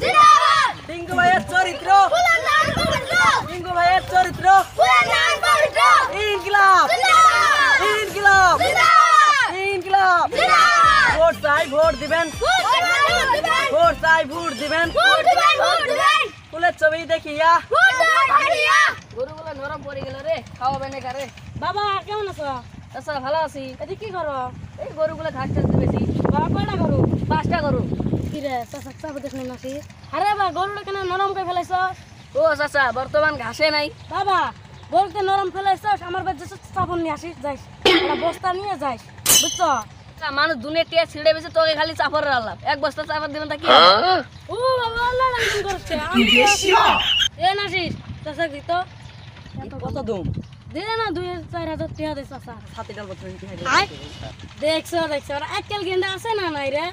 জিন্দাবাদ টিঙ্কু ভাইয়ের চরিত্র ফুলানার পবিত্র টিঙ্কু ভাইয়ের চরিত্র ফুলানার পবিত্র ইনকিলাব জিন্দাবাদ ইনকিলাব জিন্দাবাদ ইনকিলাব জিন্দাবাদ ভোট চাই ভোট দিবেন ভোট চাই ভোট দিবেন ফুলের ছবি দেখিয়া গরুগুলো নরম পড়ে গেল রে, খাওয়াবে না কারে। বাবা কেমন আছো? আচ্ছা ভালো আছি। এদি কি করো? এই গরুগুলো ঘাস টাস দিবেছি। বাবা কয়টা গরু? 5টা গরু। কি রে চাচা চাপে দেখুন নাকি? আরে বাবা গরুটা কেন নরম করে ফেলাইছ? ও চাচা বর্তমান ঘাসে নাই। বাবা গরুতে নরম ফেলাইছ, আমার বাড়িতে চাপন নিয়ে আসিস যাইস, একটা বস্তা নিয়ে যাইস, বুঝছো? মানুষ দুনিয়া টিয়া ছিঁড়ে বেছে তোকে খালি চাপড়ের আলাপ। এক বস্তা চাপড় দিবেন তা কি? ও বাবা আল্লাহ রাখুন করছে। এ নাসিস চাচা দিত কত দুম দে না 2-4 হাজার টাকা দে চাচা। ছাতিটার বছর দেখছো দেখছো আজকাল গেন্দা আছে না নাই রে?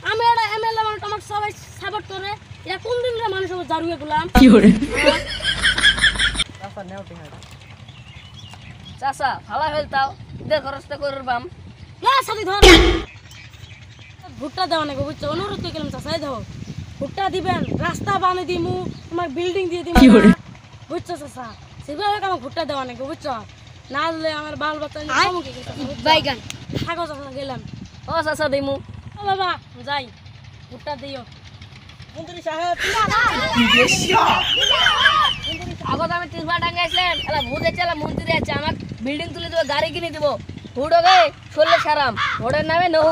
আমি এটা এমএলএ মানুষ আমার সবাই সাপোর্ট করে। এটা কোন দিন রে মানুষ জারুয়ে গুলাম কি করে আচ্ছা নেও টিহাটা চাচা ভালো ফেলতাও ঈদের খরচটা করবাম। না সাথে ধর ভুট্টা দেওয়া নাকি বুঝছো? অনুরোধ করে গেলাম চাচা দাও ভুট্টা দিবেন, রাস্তা বানিয়ে দিমু, তোমার বিল্ডিং দিয়ে দিমু, বুঝছো চাচা? সেভাবে আমার ভুট্টা দেওয়া নাকি বুঝছো? না হলে আমার বাল বাচ্চা বাইগান থাকো চাচা গেলাম। ও চাচা দিমু। ও বাবা যাই ভুট্টা দিও। মন্ত্রী সাহেব আগত আমি 30 বার টাঙ্গে আসলেন এলা ভূত আছে এলা মন্দিরে আছে আমার বিল্ডিং তুলে দেবো গাড়ি কিনে দিব হুড়ো গে চললে সারাম ভোটের নামে নহু